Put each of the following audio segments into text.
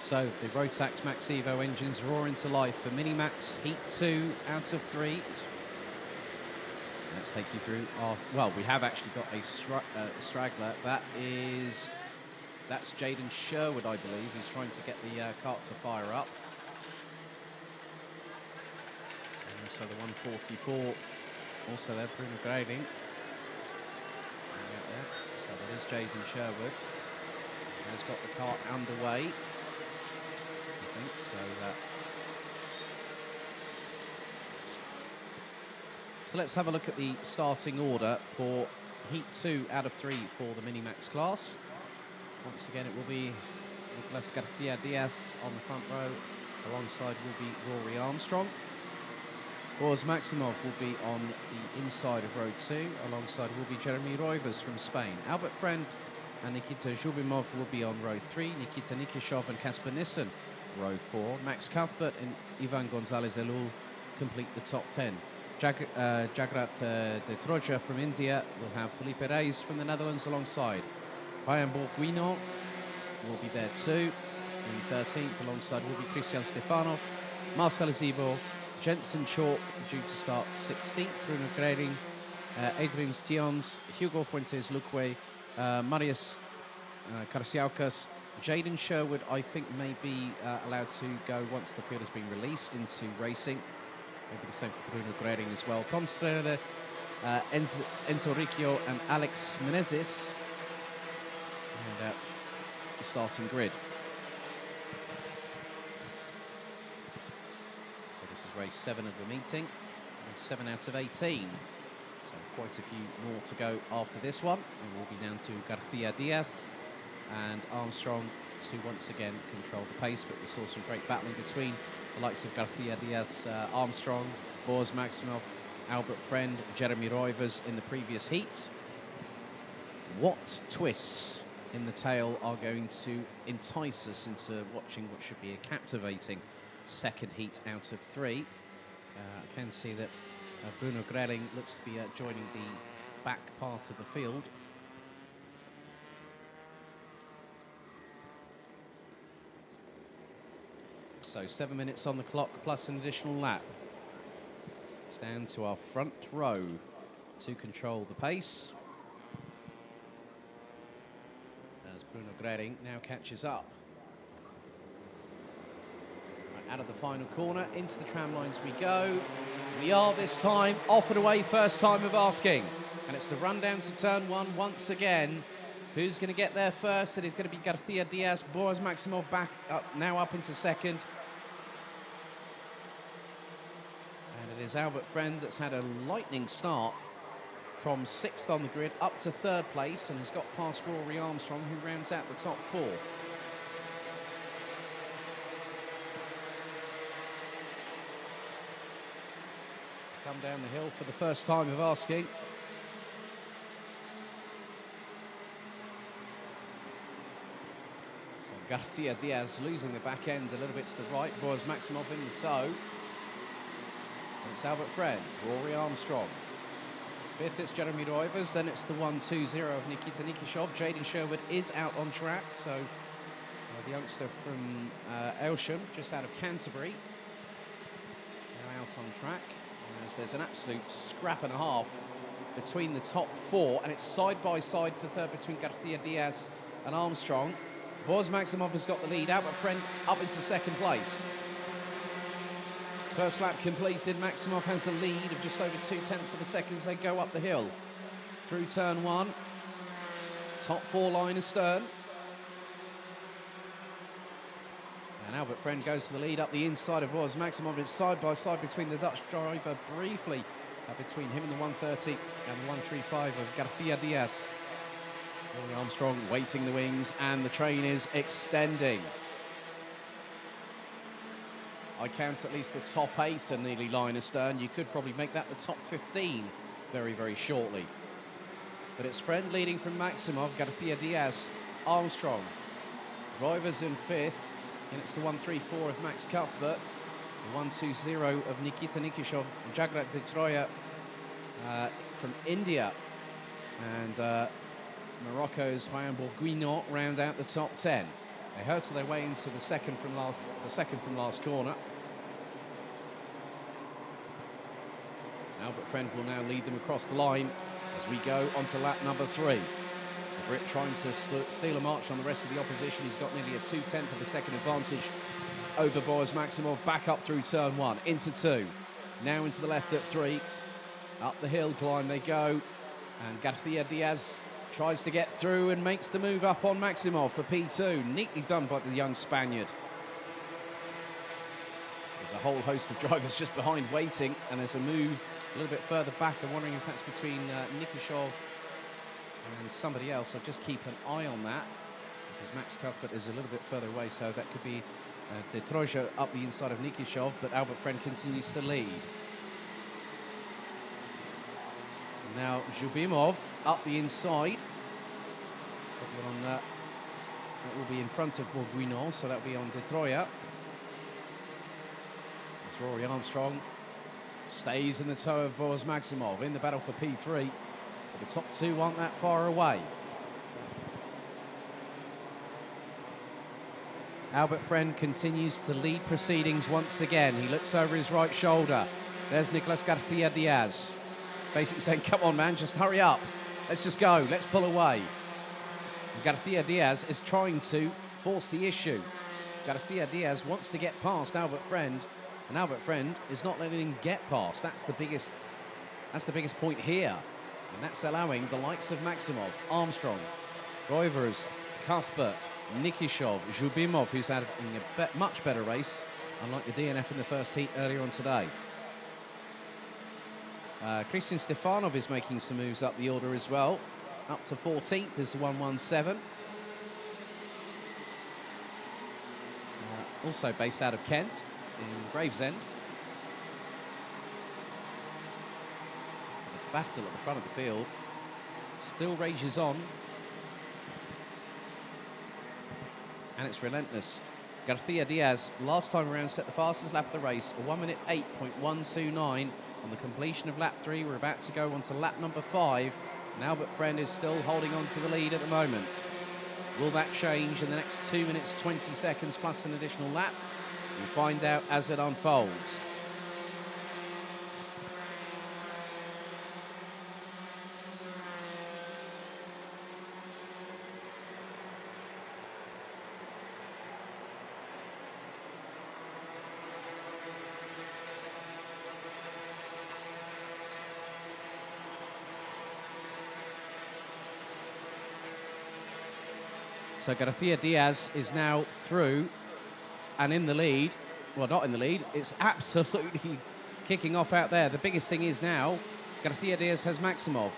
So the Rotax Max Evo engines roar into life for Mini Max Heat 2 out of 3. Let's take you through our... Well, we have actually got a straggler. That's Jaden Sherwood, I believe, who's trying to get the kart to fire up. And also the 144, also there, Bruno Grading. So that is Jaden Sherwood. He has got the kart underway, I think. So let's have a look at the starting order for Heat 2 out of 3 for the Mini-Max class. Once again, it will be Nicolas Garcia-Diaz on the front row. Alongside will be Rory Armstrong. Boaz Maximov will be on the inside of row 2. Alongside will be Jeremy Roivas from Spain. Albert Friend and Nikita Zhubimov will be on row 3. Nikita Nikishov and Kasper Nissen, row 4. Max Cuthbert and Ivan Gonzalez-Elul complete the top 10. Jagrat de Troja from India will have Felipe Reis from the Netherlands alongside. Ryan Borguino will be there too. In 13th, alongside will be Christian Stefanov, Marcel Zibo, Jensen Chalk due to start 16th, Bruno Grading, Adrian Stions, Hugo Fuentes Luque, Marius Karsiaukas. Jaden Sherwood, I think, may be allowed to go once the field has been released into racing. Maybe the same for Bruno Grading as well. Tom Streder, Enzo Riccio and Alex Menezes. And the starting grid. So this is race 7 of the meeting. 7 out of 18. So quite a few more to go after this one. And we'll be down to Garcia Diaz and Armstrong to once again control the pace. But we saw some great battling between the likes of Garcia Diaz, Armstrong, Boaz Maximov, Albert Friend, Jeremy Roivas in the previous heat. What twists in the tail are going to entice us into watching what should be a captivating second heat out of 3? I can see that Bruno Grading looks to be joining the back part of the field. So 7 minutes on the clock plus an additional lap. It's down to our front row to control the pace. As Bruno Grading now catches up. Right, out of the final corner, into the tram lines we go. We are this time off and away, first time of asking. And it's the run down to turn 1 once again. Who's going to get there first? It is going to be Garcia Diaz. Boaz Maximov back up, now up into second. And it is Albert Friend that's had a lightning start from 6th on the grid up to 3rd place and has got past Rory Armstrong, who rounds out the top 4. Come down the hill for the first time of asking. So Garcia Diaz losing the back end a little bit to the right. Boaz Maximov in the tow. And it's Albert Friend, Rory Armstrong. 5th, it's Jeremy Roivas. Then it's the 1-2-0 of Nikita Nikishov. Jaden Sherwood is out on track. So the youngster from Aylsham, just out of Canterbury, now out on track. As there's an absolute scrap and a half between the top 4, and it's side by side for 3rd between Garcia Diaz and Armstrong. Boaz Maximov has got the lead. Albert Friend up into 2nd place. First lap completed. Maximov has a lead of just over 0.2 of a second as they go up the hill through turn 1. Top 4 line astern. And Albert Friend goes for the lead up the inside of Boaz Maximov. It's side by side between the Dutch driver briefly between him and the 130 and the 135 of Garcia Diaz. Rory Armstrong waiting the wings, and the train is extending. I count at least the top 8 are nearly line astern. You could probably make that the top 15 very, very shortly. But it's Friend leading from Maximov, Garcia Diaz, Armstrong. Roivas in 5th. And it's the 1-3-4 of Max Cuthbert, the 1-2-0 of Nikita Nikishov, Jagrat de Troja from India, and Morocco's Ryan Borguino round out the top 10. They hurtle their way into the second from last corner. Albert Friend will now lead them across the line as we go onto lap number 3. The Brit trying to steal a march on the rest of the opposition. He's got nearly a 0.2 of a second advantage over Boaz Maximov. Back up through turn 1, into 2. Now into the left at 3. Up the hill climb they go. And Garcia Diaz tries to get through and makes the move up on Maximov for P2. Neatly done by the young Spaniard. There's a whole host of drivers just behind waiting, and there's a move a little bit further back. I'm wondering if that's between Nikishov and somebody else. I'll just keep an eye on that, because Max Cuthbert is a little bit further away, so that could be De Troja up the inside of Nikishov, but Albert Friend continues to lead. Now Zhubimov up the inside. That will be in front of Bourguignon, so that will be on De Troya. As Rory Armstrong stays in the tow of Boaz Maximov in the battle for P3. But the top two aren't that far away. Albert Friend continues to lead proceedings once again. He looks over his right shoulder. There's Nicolas Garcia Diaz, basically saying, come on, man, just hurry up. Let's just go. Let's pull away. And Garcia Diaz is trying to force the issue. Garcia Diaz wants to get past Albert Friend, and Albert Friend is not letting him get past. That's the biggest point here. And that's allowing the likes of Maximov, Armstrong, Roivers, Cuthbert, Nikishov, Zhubimov, who's having a much better race, unlike the DNF in the first heat earlier on today. Christian Stefanov is making some moves up the order as well. Up to 14th is the 117. Also based out of Kent, in Gravesend. The battle at the front of the field still rages on. And it's relentless. Garcia Diaz, last time around, set the fastest lap of the race, a 1 minute 8.129 on the completion of lap 3. We're about to go on to lap number 5. And Albert Friend is still holding on to the lead at the moment. Will that change in the next 2 minutes, 20 seconds plus an additional lap? We'll find out as it unfolds. So Garcia Diaz is now through and in the lead. Well, not in the lead. It's absolutely kicking off out there. The biggest thing is now Garcia Diaz has Maximov.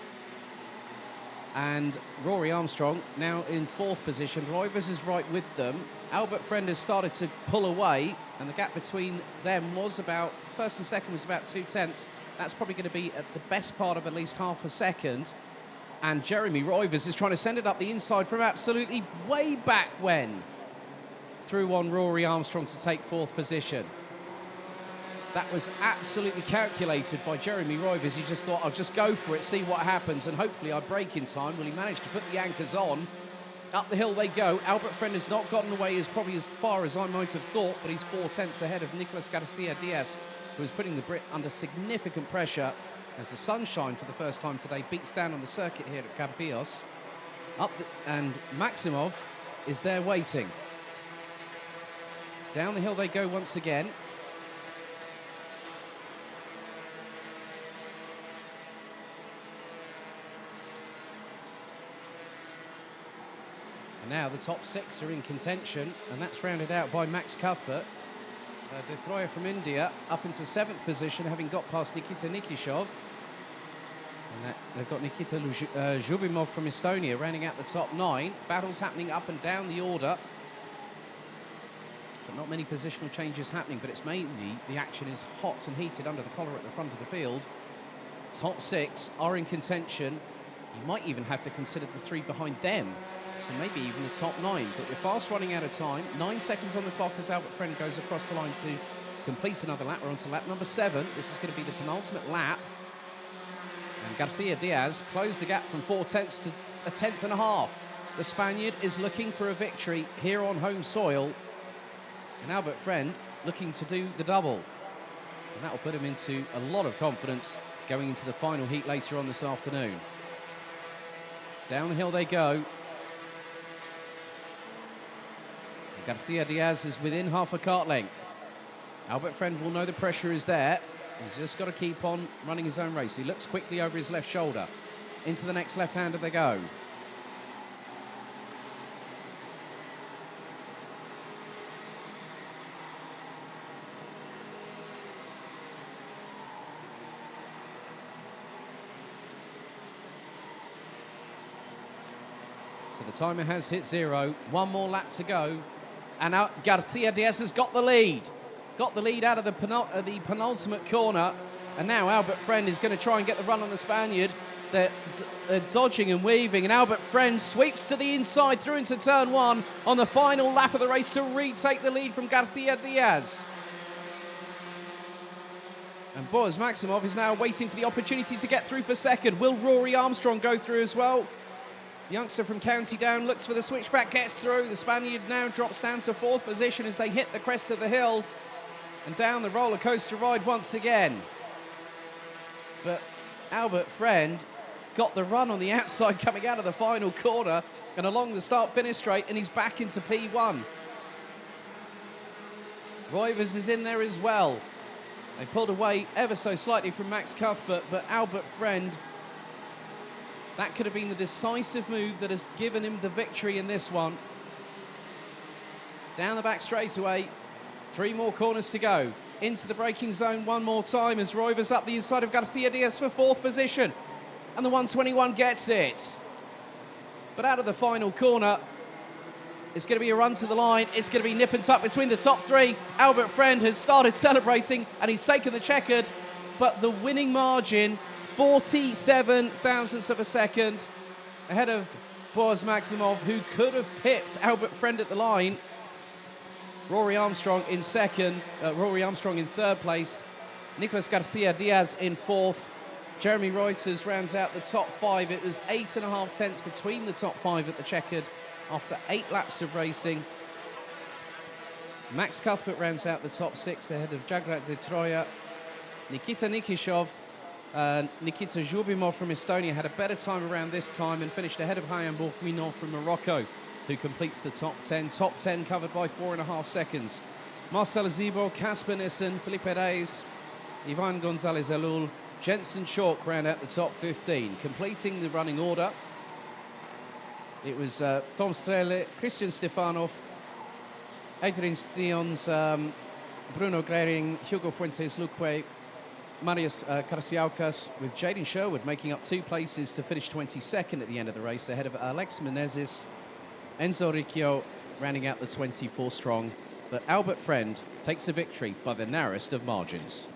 And Rory Armstrong now in 4th position. Roivers is right with them. Albert Friend has started to pull away, and the gap between them was about, first and second was about 0.2. That's probably going to be at the best part of at least half a second. And Jeremy Roivers is trying to send it up the inside from absolutely way back when. Through on Rory Armstrong to take 4th position. That was absolutely calculated by Jeremy Roivers. He just thought, I'll just go for it, see what happens, and hopefully I break in time. Well, he managed to put the anchors on. Up the hill they go. Albert Friend has not gotten away as probably as far as I might have thought, but he's 4/10 ahead of Nicolas Garcia Diaz, who is putting the Brit under significant pressure as the sunshine for the first time today beats down on the circuit here at Campillos. And Maximov is there waiting. Down the hill they go once again. And now the top 6 are in contention, and that's rounded out by Max Cuthbert. De Troya from India up into 7th position, having got past Nikita Nikishov. And they've got Nikita Zhubimov from Estonia rounding out the top 9. Battles happening up and down the order. But not many positional changes happening, but it's mainly the action is hot and heated under the collar at the front of the field. Top 6 are in contention. You might even have to consider the 3 behind them. So maybe even the top 9. But we're fast running out of time. 9 seconds on the clock as Albert Friend goes across the line to complete another lap. We're on to lap number 7. This is going to be the penultimate lap. And Garcia Diaz closed the gap from 4/10 to a 1/10 and a half. the Spaniard is looking for a victory here on home soil. And Albert Friend looking to do the double. And that will put him into a lot of confidence going into the final heat later on this afternoon. Downhill they go. Garcia Diaz is within half a kart length. Albert Friend will know the pressure is there. He's just got to keep on running his own race. He looks quickly over his left shoulder. Into the next left-hander they go. So the timer has hit 0. One more lap to go. And now Garcia Diaz has got the lead. Got the lead out of the penultimate corner. And now Albert Friend is going to try and get the run on the Spaniard. They're dodging and weaving. And Albert Friend sweeps to the inside through into turn 1 on the final lap of the race to retake the lead from Garcia Diaz. And Boaz Maximov is now waiting for the opportunity to get through for second. Will Rory Armstrong go through as well? Youngster from County Down looks for the switchback, gets through. The Spaniard now drops down to 4th position as they hit the crest of the hill and down the roller coaster ride once again. But Albert Friend got the run on the outside coming out of the final corner and along the start-finish straight, and he's back into P1. Roivers is in there as well. They pulled away ever so slightly from Max Cuthbert, but Albert Friend, that could have been the decisive move that has given him the victory in this one. Down the back straightaway, 3 more corners to go. Into the braking zone one more time as Roivers up the inside of Garcia Diaz for 4th position. And the 121 gets it. But out of the final corner, it's going to be a run to the line. It's going to be nip and tuck between the top 3. Albert Friend has started celebrating and he's taken the checkered. But the winning margin, 47 thousandths of a second ahead of Boaz Maximov, who could have pipped Albert Friend at the line. Rory Armstrong in second, Rory Armstrong in 3rd place, Nicolas Garcia Diaz in 4th. Jeremy Reuters rounds out the top 5. It was 8.5 tenths between the top 5 at the checkered after 8 laps of racing. Max Cuthbert rounds out the top 6 ahead of Jagrat de Troya. Nikita Nikishov, Nikita Zhubimov from Estonia had a better time around this time and finished ahead of Hayam Bourguignon from Morocco, who completes the top 10. Top 10 covered by 4.5 seconds. Marcel Zibo, Casper Nissen, Felipe Reyes, Ivan Gonzalez Alul, Jensen Chalk round out the top 15. Completing the running order, it was Tom Strele, Christian Stefanov, Adrian Stions, Bruno Grering, Hugo Fuentes Luque, Marius Karasiaukas, with Jaden Sherwood making up 2 places to finish 22nd at the end of the race, ahead of Alex Menezes. Enzo Riccio rounding out the 24 strong. But Albert Friend takes the victory by the narrowest of margins.